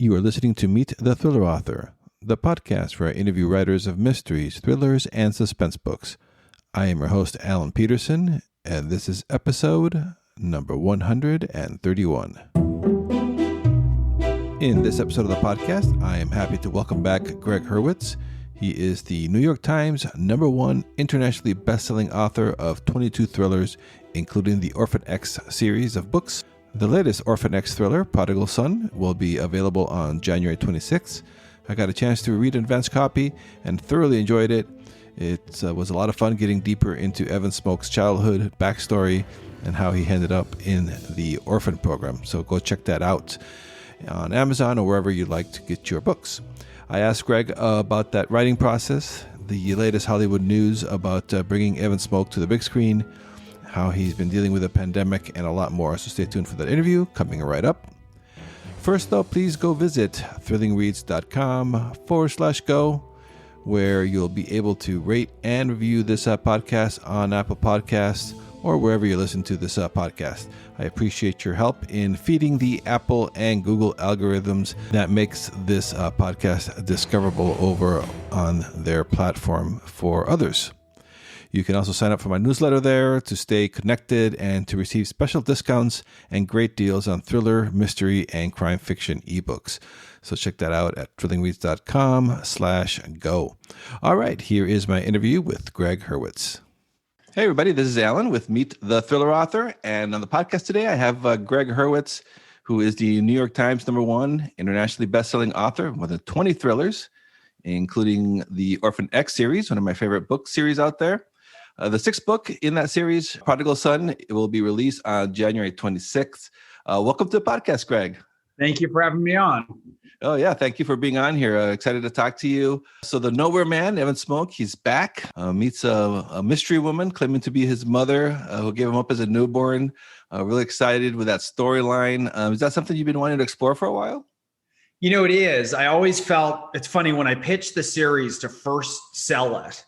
You are listening to Meet the Thriller Author, the podcast where I interview writers of mysteries, thrillers, and suspense books. I am your host, Alan Peterson, and this is episode number 131. In this episode of the podcast, I am happy to welcome back Gregg Hurwitz. He is the New York Times #1 internationally best-selling author of 22 thrillers, including the ORPHAN X series of books. The latest ORPHAN X thriller, Prodigal Son, will be available on January 26th. I got a chance to read an advance copy and thoroughly enjoyed it. It was a lot of fun getting deeper into Evan Smoke's childhood, backstory, and how he ended up in the orphan program. So go check that out on Amazon or wherever you'd like to get your books. I asked Gregg about that writing process, the latest Hollywood news about bringing Evan Smoke to the big screen, how he's been dealing with a pandemic, and a lot more. So stay tuned for that interview coming right up. First, though, please go visit thrillingreads.com/go, where you'll be able to rate and review this podcast on Apple Podcasts or wherever you listen to this podcast. I appreciate your help in feeding the Apple and Google algorithms that makes this podcast discoverable over on their platform for others. You can also sign up for my newsletter there to stay connected and to receive special discounts and great deals on thriller, mystery, and crime fiction ebooks. So check that out at thrillingreads.com/go. All right, here is my interview with Gregg Hurwitz. Hey, everybody, this is Alan with Meet the Thriller Author. And on the podcast today, I have Gregg Hurwitz, who is the New York Times #1 internationally best-selling author of more than 20 thrillers, including the ORPHAN X series, one of my favorite book series out there. The sixth book in that series, Prodigal Son, it will be released on January 26th. Welcome to the podcast, Gregg. Thank you for having me on. Oh, yeah. Thank you for being on here. Excited to talk to you. So the Nowhere Man, Evan Smoke, he's back, meets a mystery woman claiming to be his mother who gave him up as a newborn. Really excited with that storyline. Is that something you've been wanting to explore for a while? You know, it is. I always felt, it's funny, when I pitched the series to first sell it,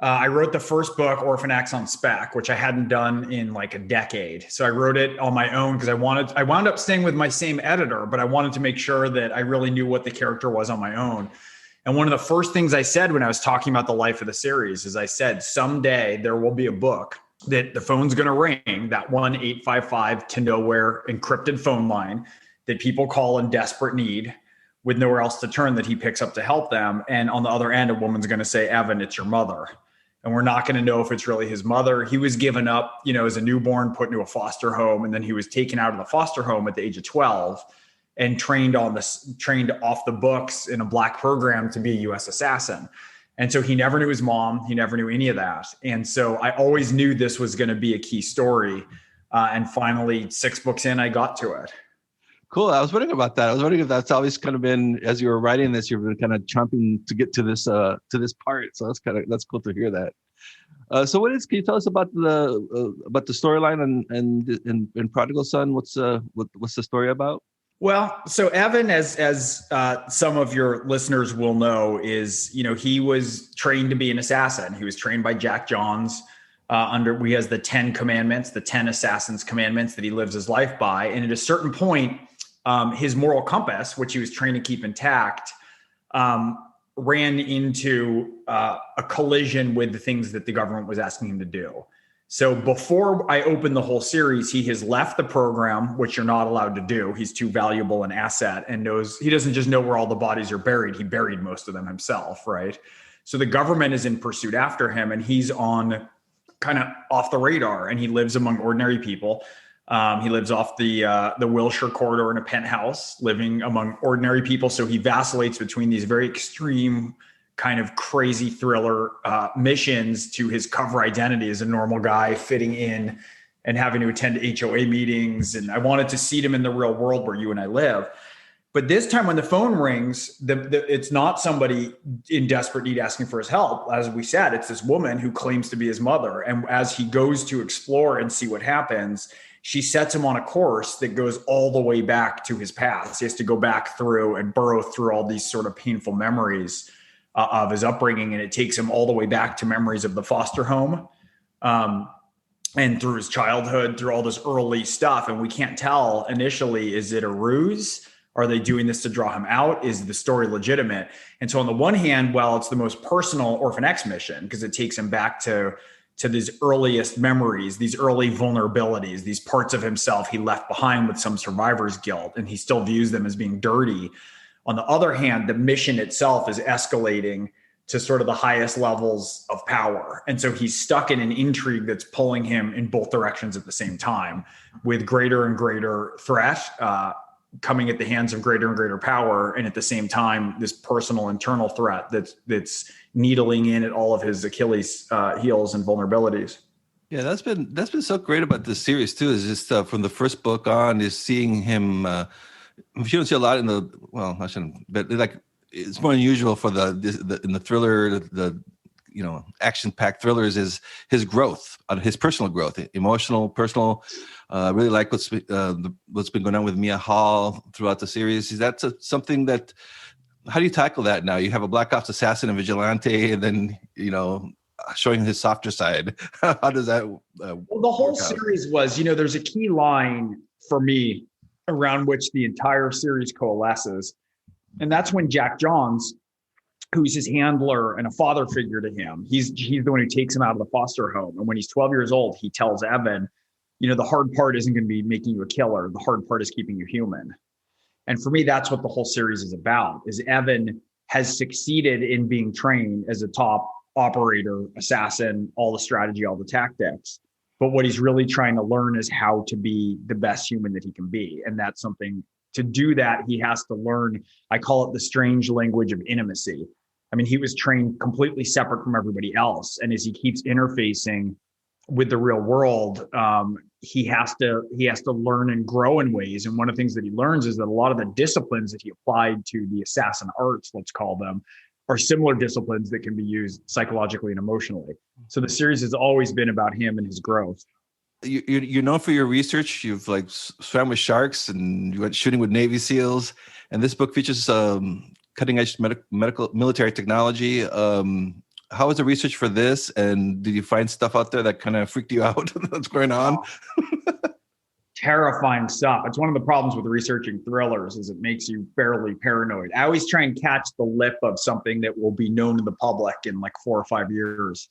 I wrote the first book, ORPHAN X, on spec, which I hadn't done in like a decade. So I wrote it on my own because I wound up staying with my same editor, but I wanted to make sure that I really knew what the character was on my own. And one of the first things I said when I was talking about the life of the series is I said, someday there will be a book that the phone's going to ring, that 1-855 to nowhere encrypted phone line that people call in desperate need with nowhere else to turn, that he picks up to help them. And on the other end, a woman's going to say, Evan, it's your mother. And we're not going to know if it's really his mother. He was given up, as a newborn, put into a foster home. And then he was taken out of the foster home at the age of 12 and trained off the books in a black program to be a U.S. assassin. And so he never knew his mom. He never knew any of that. And so I always knew this was going to be a key story. And finally, 6 books in, I got to it. Cool. I was wondering about that. I was wondering if that's always kind of been, as you were writing this, you've been kind of chomping to get to this part. So that's cool to hear that. So can you tell us about the storyline and Prodigal Son? What's the story about? Well, so Evan, as some of your listeners will know, is, he was trained to be an assassin. He was trained by Jack Johns. He has the 10 commandments, the 10 assassins' commandments that he lives his life by. And at a certain point, his moral compass, which he was trained to keep intact, ran into a collision with the things that the government was asking him to do. So before I opened the whole series, he has left the program, which you're not allowed to do. He's too valuable an asset and he doesn't just know where all the bodies are buried. He buried most of them himself, right? So the government is in pursuit after him, and he's on kind of off the radar, and he lives among ordinary people. He lives off the Wilshire corridor in a penthouse, living among ordinary people. So he vacillates between these very extreme, kind of crazy thriller missions to his cover identity as a normal guy fitting in and having to attend HOA meetings. And I wanted to seat him in the real world where you and I live. But this time when the phone rings, it's not somebody in desperate need asking for his help. As we said, it's this woman who claims to be his mother. And as he goes to explore and see what happens, she sets him on a course that goes all the way back to his past. He has to go back through and burrow through all these sort of painful memories of his upbringing. And it takes him all the way back to memories of the foster home and through his childhood, through all this early stuff. And we can't tell initially, is it a ruse Are they doing this to draw him out? Is the story legitimate? And so on the one hand, well, it's the most personal Orphan X mission because it takes him back to these earliest memories, these early vulnerabilities, these parts of himself he left behind with some survivor's guilt, and he still views them as being dirty. On the other hand, the mission itself is escalating to sort of the highest levels of power. And so he's stuck in an intrigue that's pulling him in both directions at the same time, with greater and greater threat coming at the hands of greater and greater power. And at the same time, this personal internal threat that's needling in at all of his Achilles heels and vulnerabilities. Yeah, that's been so great about this series too. Is just from the first book on, is seeing him. You don't see a lot in I shouldn't, but like it's more unusual for in the thriller, the action-packed thrillers, is his growth, his personal growth, emotional, personal. Really like what's been going on with Mia Hall throughout the series. Is that something that? How do you tackle that now? You have a Black Ops assassin and vigilante, and then showing his softer side. How does that? Well, the whole series was, there's a key line for me around which the entire series coalesces, and that's when Jack Johns, who's his handler and a father figure to him, he's the one who takes him out of the foster home, and when he's 12 years old, he tells Evan, the hard part isn't going to be making you a killer. The hard part is keeping you human. And for me, that's what the whole series is about, is Evan has succeeded in being trained as a top operator, assassin, all the strategy, all the tactics. But what he's really trying to learn is how to be the best human that he can be. And that's something, to do that, he has to learn, I call it the strange language of intimacy. I mean, he was trained completely separate from everybody else. And as he keeps interfacing with the real world, he has to learn and grow in ways. And one of the things that he learns is that a lot of the disciplines that he applied to the assassin arts, let's call them, are similar disciplines that can be used psychologically and emotionally. So the series has always been about him and his growth. You're known for your research. You've swam with sharks and you went shooting with Navy SEALs. And this book features cutting edge medical military technology. How was the research for this? And did you find stuff out there that kind of freaked you out? What's going on? Terrifying stuff. It's one of the problems with researching thrillers, is it makes you fairly paranoid. I always try and catch the lip of something that will be known to the public in like 4 or 5 years.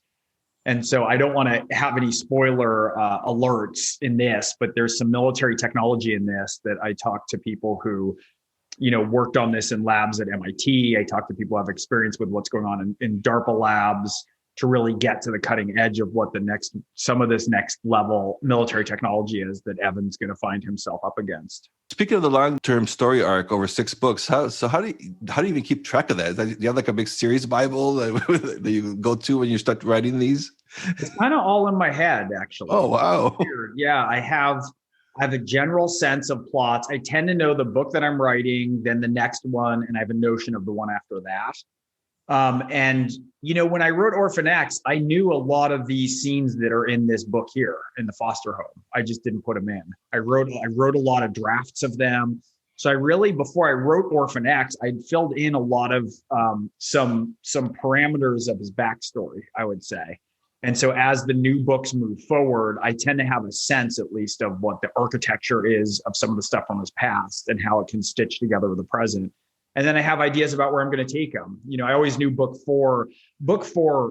And so I don't want to have any spoiler alerts in this, but there's some military technology in this that I talked to people who worked on this in labs at MIT. I talked to people who have experience with what's going on in DARPA labs to really get to the cutting edge of what some of this next level military technology is that Evan's going to find himself up against. Speaking of the long-term story arc over 6 books, how do you even keep track of that? Do you have like a big series Bible that you go to when you start writing these? It's kind of all in my head, actually. Oh, wow. Yeah, I have a general sense of plots. I tend to know the book that I'm writing, then the next one, and I have a notion of the one after that. When I wrote Orphan X, I knew a lot of these scenes that are in this book here in the foster home. I just didn't put them in. I wrote a lot of drafts of them. So I really, before I wrote Orphan X, I filled in a lot of some parameters of his backstory, I would say. And so as the new books move forward, I tend to have a sense, at least, of what the architecture is of some of the stuff from his past and how it can stitch together with the present. And then I have ideas about where I'm going to take him. I always knew book four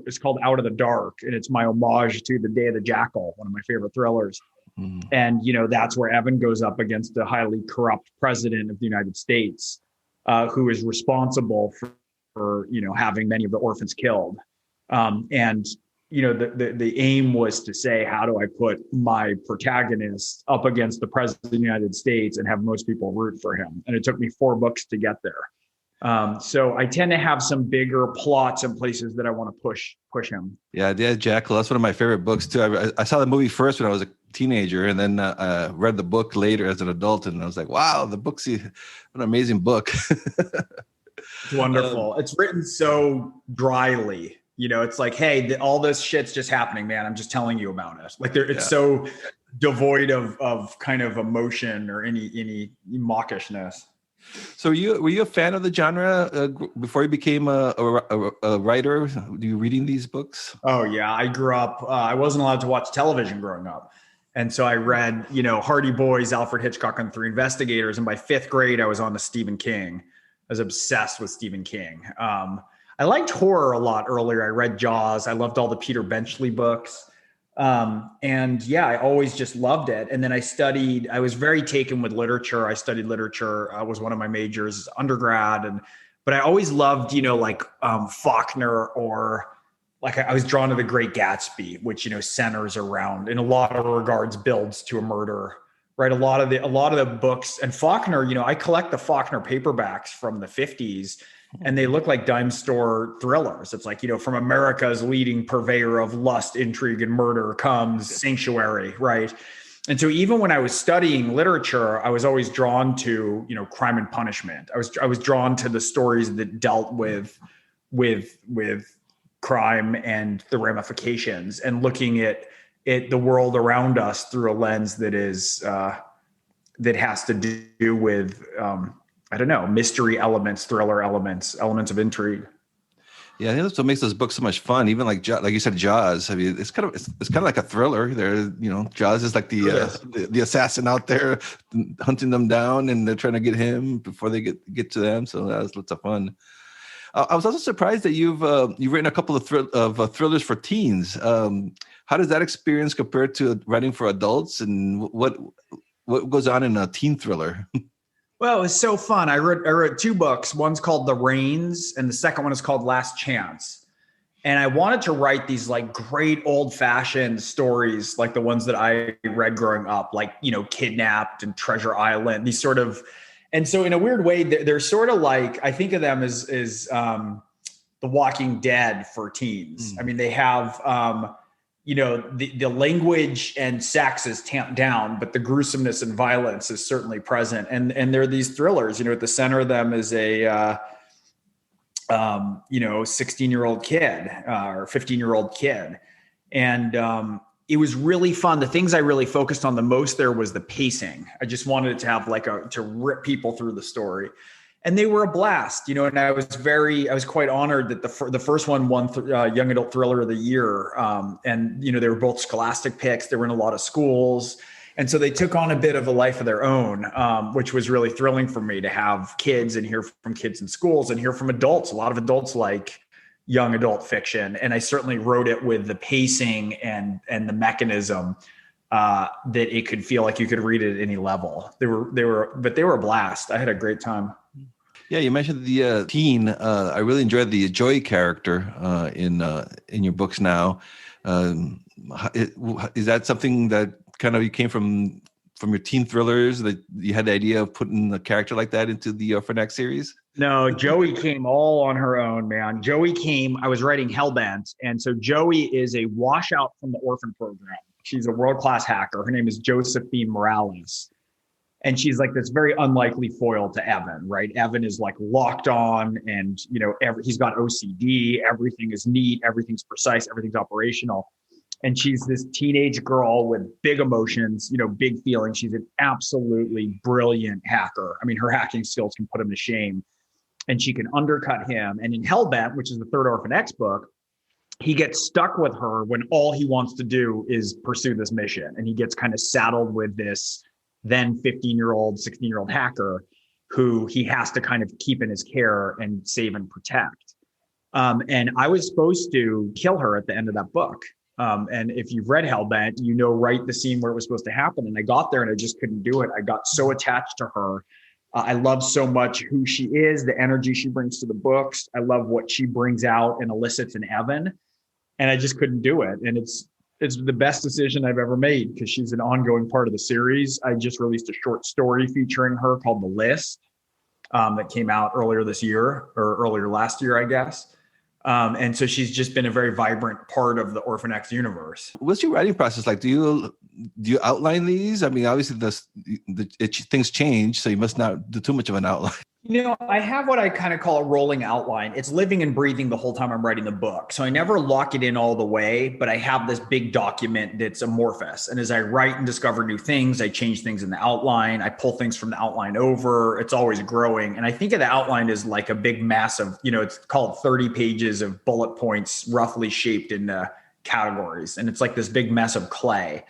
is called Out of the Dark, and it's my homage to The Day of the Jackal, one of my favorite thrillers. Mm. And, that's where Evan goes up against a highly corrupt president of the United States, who is responsible for having many of the orphans killed. The aim was to say, how do I put my protagonist up against the president of the United States and have most people root for him? And it took me 4 books to get there. So I tend to have some bigger plots and places that I want to push him. Yeah, Jackal. That's one of my favorite books too. I saw the movie first when I was a teenager, and then read the book later as an adult, and I was like, wow, what an amazing book. It's wonderful. It's written so dryly. It's like, hey, all this shit's just happening, man. I'm just telling you about it. Like it's so devoid of kind of emotion or any mawkishness. So were you a fan of the genre before you became a writer? Were you reading these books? Oh yeah, I grew up. I wasn't allowed to watch television growing up, And so I read, Hardy Boys, Alfred Hitchcock, and Three Investigators. And by fifth grade, I was on to Stephen King. I was obsessed with Stephen King. I liked horror a lot earlier. I read Jaws. I loved all the Peter Benchley books. I always just loved it. And then I was very taken with literature. I studied literature, was one of my majors as undergrad. But I always loved, Faulkner, or like I was drawn to The Great Gatsby, which, centers around, in a lot of regards, builds to a murder, right? A lot of the books, and Faulkner, I collect the Faulkner paperbacks from the 50s, and they look like dime store thrillers. It's like, from America's leading purveyor of lust, intrigue, and murder comes Sanctuary, right? And so even when I was studying literature, I was always drawn to, Crime and Punishment. I was drawn to the stories that dealt with crime and the ramifications, and looking at the world around us through a lens that has to do with, mystery elements, thriller elements of intrigue. Yeah, I think that's what makes those books so much fun. Even like you said, Jaws. I mean, it's kind of like a thriller. There, Jaws is like the assassin out there hunting them down, and they're trying to get him before they get to them. So that was lots of fun. I was also surprised that you've written a couple of thrillers for teens. How does that experience compare to writing for adults, and what goes on in a teen thriller? Well, it was so fun. I wrote two books. One's called The Reigns, and the second one is called Last Chance. And I wanted to write these like great old fashioned stories, like the ones that I read growing up, like, Kidnapped and Treasure Island, these sort of. And so in a weird way, they're sort of like, I think of them as The Walking Dead for teens. I mean, they have, the language and sex is tamped down, but the gruesomeness and violence is certainly present. And there are these thrillers, at the center of them is a, 16-year-old kid or 15-year-old kid. And it was really fun. The things I really focused on the most there was the pacing. I just wanted it to have to rip people through the story. And they were a blast, and I was quite honored that the first one won Young Adult Thriller of the Year. And they were both Scholastic picks. They were in a lot of schools. And so they took on a bit of a life of their own, which was really thrilling for me to have kids and hear from kids in schools and hear from adults. A lot of adults like young adult fiction. And I certainly wrote it with the pacing and the mechanism that it could feel like you could read it at any level. They were a blast. I had a great time. Yeah, you mentioned the teen. I really enjoyed the Joey character in your books now. Is that something that kind of you came from your teen thrillers, that you had the idea of putting a character like that into the ORPHAN X series? No, Joey came all on her own, man. I was writing Hellbent. And so Joey is a washout from the orphan program. She's a world-class hacker. Her name is Josephine Morales. And she's like this very unlikely foil to Evan, right? Evan is like locked on, and, he's got OCD. Everything is neat. Everything's precise. Everything's operational. And she's this teenage girl with big emotions, big feelings. She's an absolutely brilliant hacker. I mean, her hacking skills can put him to shame, and she can undercut him. And in Hellbent, which is the third ORPHAN X book, he gets stuck with her when all he wants to do is pursue this mission. And he gets kind of saddled with this then 15-year-old, 16-year-old hacker who he has to kind of keep in his care and save and protect. And I was supposed to kill her at the end of that book. And if you've read Hellbent, right the scene where it was supposed to happen. And I got there and I just couldn't do it. I got so attached to her. I love so much who she is, the energy she brings to the books. I love what she brings out and elicits in Evan. And I just couldn't do it. And it's the best decision I've ever made, because she's an ongoing part of the series. I just released a short story featuring her called The List that came out earlier this year, or earlier last year, I guess. And so she's just been a very vibrant part of the ORPHAN X universe. What's your writing process like? Do you outline these? I mean, obviously things change, so you must not do too much of an outline. I have what I kind of call a rolling outline. It's living and breathing the whole time I'm writing the book. So I never lock it in all the way, but I have this big document that's amorphous. And as I write and discover new things, I change things in the outline. I pull things from the outline over. It's always growing. And I think of the outline as like a big mass of, it's called 30 pages of bullet points, roughly shaped into categories. And it's like this big mess of clay.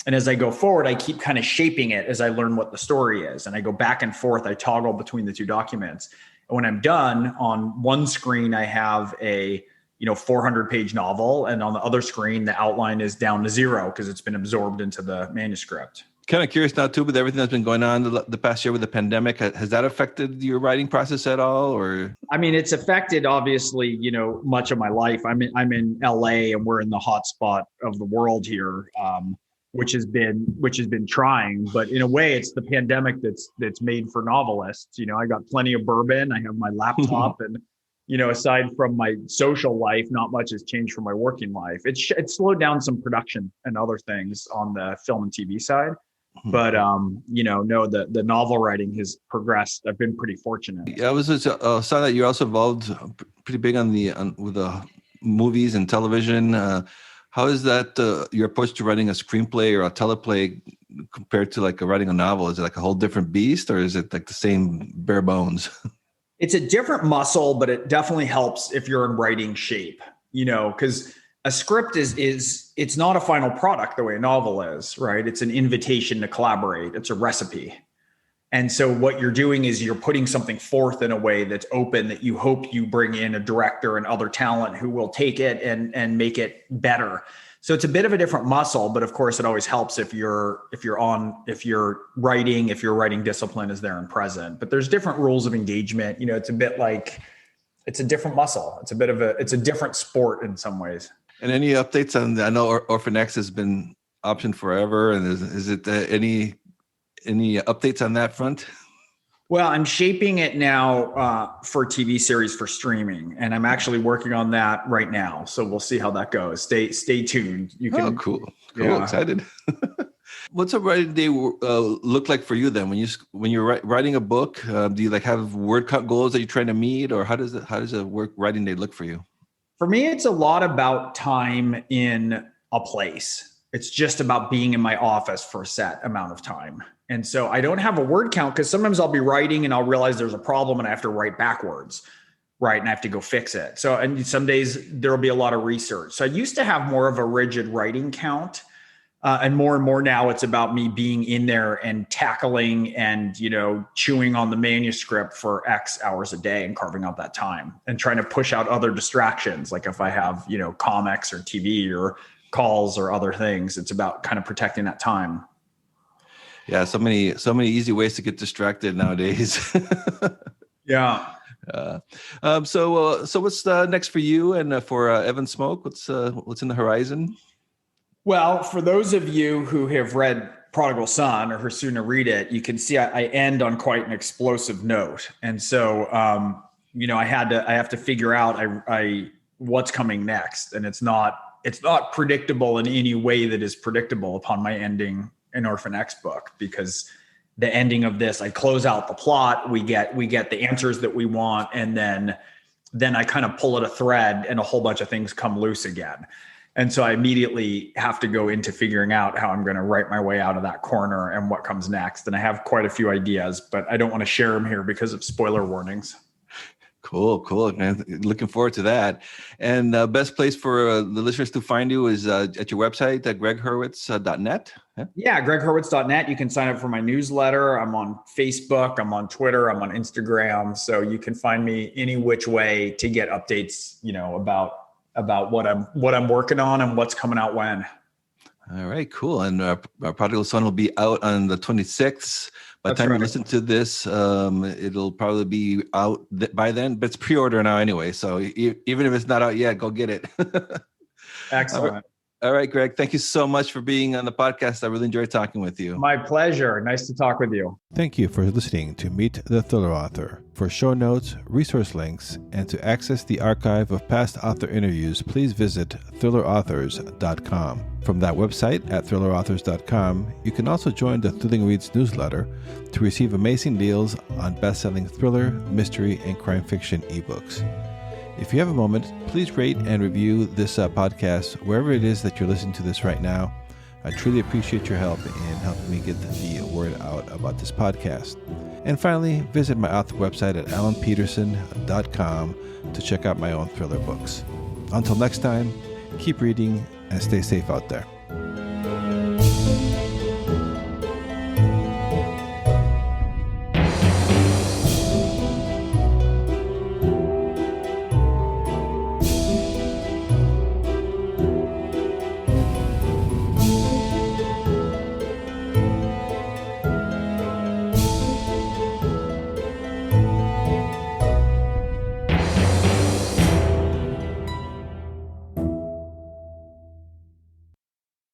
And as I go forward, I keep kind of shaping it as I learn what the story is. And I go back and forth. I toggle between the two documents. And when I'm done, on one screen, I have a 400-page novel. And on the other screen, the outline is down to zero because it's been absorbed into the manuscript. Kind of curious now, too, with everything that's been going on the past year with the pandemic, has that affected your writing process at all? Or I mean, it's affected, obviously, much of my life. I'm in LA and we're in the hot spot of the world here. Which has been trying, but in a way it's the pandemic that's made for novelists. I got plenty of bourbon. I have my laptop and, aside from my social life, not much has changed from my working life. It's slowed down some production and other things on the film and TV side. But, the novel writing has progressed. I've been pretty fortunate. Yeah, I was saw that you're also involved pretty big with the movies and television. How is that your approach to writing a screenplay or a teleplay compared to like writing a novel? Is it like a whole different beast, or is it like the same bare bones? It's a different muscle, but it definitely helps if you're in writing shape, because a script it's not a final product the way a novel is, right? It's an invitation to collaborate. It's a recipe. And so what you're doing is you're putting something forth in a way that's open, that you hope you bring in a director and other talent who will take it and make it better. So it's a bit of a different muscle, but of course it always helps if your writing discipline is there and present. But there's different rules of engagement. It's a bit like, it's a different muscle. It's a different sport in some ways. And any updates on, I know ORPHAN X has been optioned forever. And is it any updates on that front? Well, I'm shaping it now for TV series for streaming, and I'm actually working on that right now. So we'll see how that goes. Stay tuned. Cool. Yeah. Excited. What's a writing day look like for you then? When you're writing a book, do you like have word count goals that you're trying to meet, or how does a writing day look for you? For me, it's a lot about time in a place. It's just about being in my office for a set amount of time. And so I don't have a word count because sometimes I'll be writing and I'll realize there's a problem and I have to write backwards, right? And I have to go fix it. So, and some days there'll be a lot of research. So I used to have more of a rigid writing count. And more now it's about me being in there and tackling and, chewing on the manuscript for X hours a day and carving out that time and trying to push out other distractions. Like if I have, comics or TV or calls or other things, it's about kind of protecting that time. Yeah. So many easy ways to get distracted nowadays. Yeah. So what's next for you and for Evan Smoke? What's in the horizon? Well, for those of you who have read Prodigal Son or who are soon to read it, you can see I end on quite an explosive note. And so, I have to figure out what's coming next. And it's not predictable in any way that is predictable upon my ending an ORPHAN X book, because the ending of this, I close out the plot, we get the answers that we want. And then I kind of pull at a thread and a whole bunch of things come loose again. And so I immediately have to go into figuring out how I'm going to write my way out of that corner and what comes next. And I have quite a few ideas, but I don't want to share them here because of spoiler warnings. Cool, man. Looking forward to that. And best place for the listeners to find you is at your website, gregghurwitz.net. Yeah, gregghurwitz.net. You can sign up for my newsletter. I'm on Facebook. I'm on Twitter. I'm on Instagram. So you can find me any which way to get updates, about what I'm working on and what's coming out when. All right, cool. And our Prodigal Son will be out on the 26th. By the time you listen to this, it'll probably be out by then, but it's pre-order now anyway. So even if it's not out yet, go get it. Excellent. All right, Gregg, thank you so much for being on the podcast. I really enjoyed talking with you. My pleasure. Nice to talk with you. Thank you for listening to Meet the Thriller Author. For show notes, resource links, and to access the archive of past author interviews, please visit thrillerauthors.com. From that website at thrillerauthors.com, you can also join the Thrilling Reads newsletter to receive amazing deals on best-selling thriller, mystery, and crime fiction ebooks. If you have a moment, please rate and review this podcast wherever it is that you're listening to this right now. I truly appreciate your help in helping me get the word out about this podcast. And finally, visit my author website at alanpeterson.com to check out my own thriller books. Until next time, keep reading and stay safe out there.